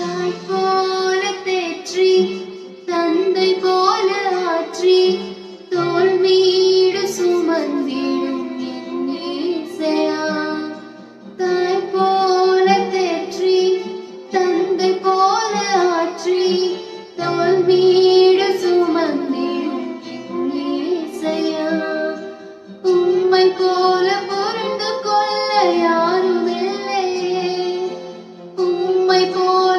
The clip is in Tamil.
தாய் போல தேற்றி தந்தை போல ஆற்றி தோள் மீது சுமந்திடும் என் இயேசையா. தாய் போல தேற்றி தந்தை போல ஆற்றி தோள் மீது சுமந்திடும் என் இயேசையா. உம்மை போல புரிந்து கொள்ள யாரும் இல்லையே, உம்மை போல